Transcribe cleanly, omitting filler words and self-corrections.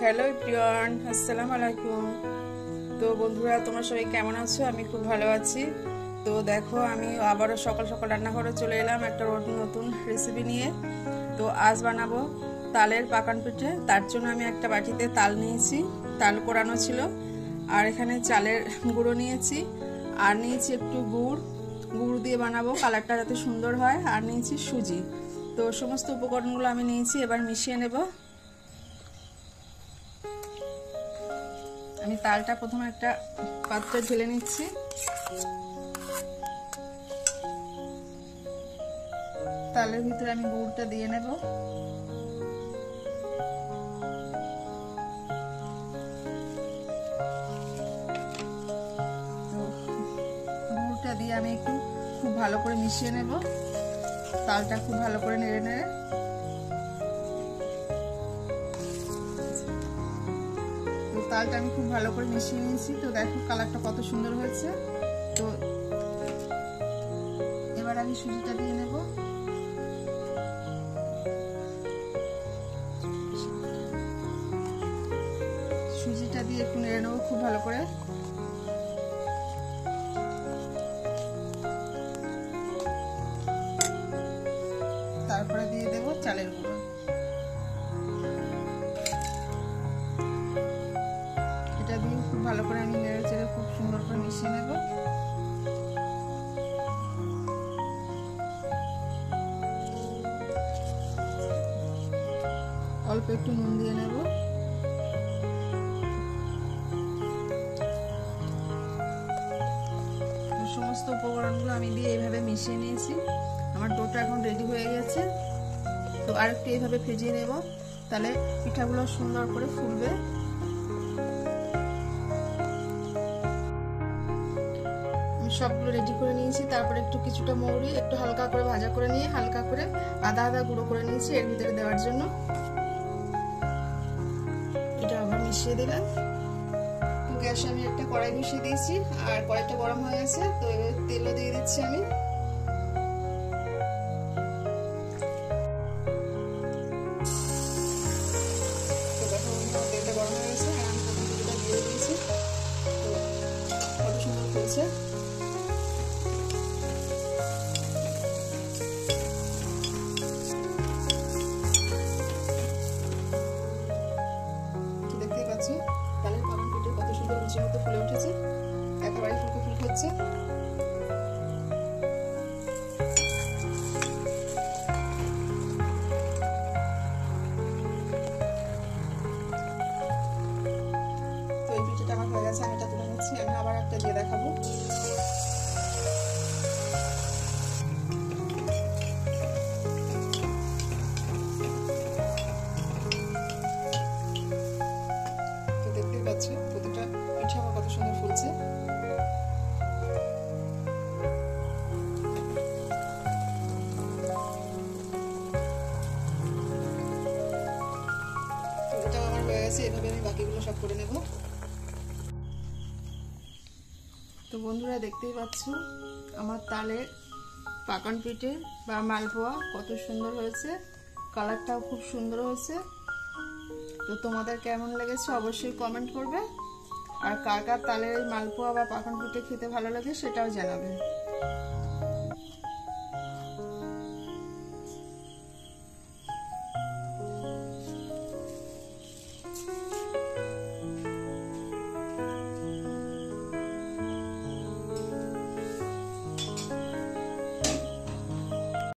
Hello everyone, আসসালামু আলাইকুম। তো বন্ধুরা, তোমরা সবাই কেমন আছো? আমি খুব ভালো আছি। তো দেখো, আমি আবারও সকাল সকাল রান্নাঘরে চলে এলাম একটা নতুন রেসিপি নিয়ে। তো আজ বানাবো তালের পাকান পিঠে। তার জন্য আমি একটা বাটিতে তাল নিয়েছি, তাল কোরানো ছিল, আর এখানে চালের গুঁড়ো নিয়েছি, আর নিয়েছি একটু গুড় দিয়ে বানাবো, কালারটা যাতে সুন্দর হয়। আর নিয়েছি সুজি। তো সমস্ত উপকরণগুলো আমি নিয়েছি, এবার মিশিয়ে নেব। আমি তালটা প্রথমে একটা পাত্রে ঢেলে নিচ্ছি। তালের ভিতরে আমি গুড়টা দিয়ে নেব। গুড়টা দিয়ে আমি একটু খুব ভালো করে মিশিয়ে নেব। তালটা খুব ভালো করে নেড়ে নেড়ে তালটা আমি খুব ভালো করে মিশিয়ে নিয়েছি। তো দেখো কালারটা কত সুন্দর হয়েছে। তো এবার আমি সুজিটা দিয়ে নেব। সুজিটা দিয়ে একটু নেড়ে নেবো খুব ভালো করে। তারপরে দিয়ে দেব চালের গুঁড়ো। এটা দিয়ে খুব ভালো করে আমি নেড়ে চেড়ে খুব সুন্দর করে মিশিয়ে নেব। অল্প একটু নুন দিয়ে নেব। সমস্ত উপকরণগুলো আমি দিয়ে এইভাবে মিশিয়ে নিয়েছি। আমার ডোটা এখন রেডি হয়ে গেছে। তো আর একটু এইভাবে ভেজিয়ে নেব, তাহলে পিঠাগুলো সুন্দর করে ফুলবে। আমি সবগুলো রেডি করে নিয়েছি। তারপরে কিছুটা মৌরি একটু হালকা করে ভাজা করে নিয়ে হালকা করে আদা গুঁড়ো করে নিয়েছি এর ভিতরে দেওয়ার জন্য। এটা আবার মিশিয়ে দিলাম। তো গ্যাসে আমি একটা কড়াই বসিয়ে দিয়েছি, আর কড়াইটা গরম হয়ে গেছে। তো এবার তেলও দিয়ে দিচ্ছি আমি। তো দেখো তেলটা গরম হয়ে গেছে, আর আমি প্রথম পিঠাটা দিয়ে দিয়েছি। তো কত সুন্দর ফুলছে। দেখতেই পাচ্ছ তালের পাকান পিঠে কত সুন্দর লুচির মতো ফুলে উঠেছে, একেবারে ফুলকো ফুলকো হচ্ছে। তো এই পিঠাটা আমার হয়ে গেছে, আমি এটা তুলে নিচ্ছি। আমি আবার একটা দিয়ে দেখাবো। তো দেখতেই পাচ্ছ প্রতিটা পিঠা আমার কত সুন্দর ফুলছে। এটাও আমার হয়ে গেছে, এভাবে আমি বাকিগুলো সব করে নেব। তো বন্ধুরা, দেখতেই পাচ্ছ আমার তালের পাকান পিঠে বা মালপোয়া কত সুন্দর হয়েছে, কালারটাও খুব সুন্দর হয়েছে। তো তোমাদের কেমন লেগেছে অবশ্যই কমেন্ট করবে, আর কার কার তালের মালপোয়া বা পাকান পিঠে খেতে ভালো লাগে সেটাও জানাবে।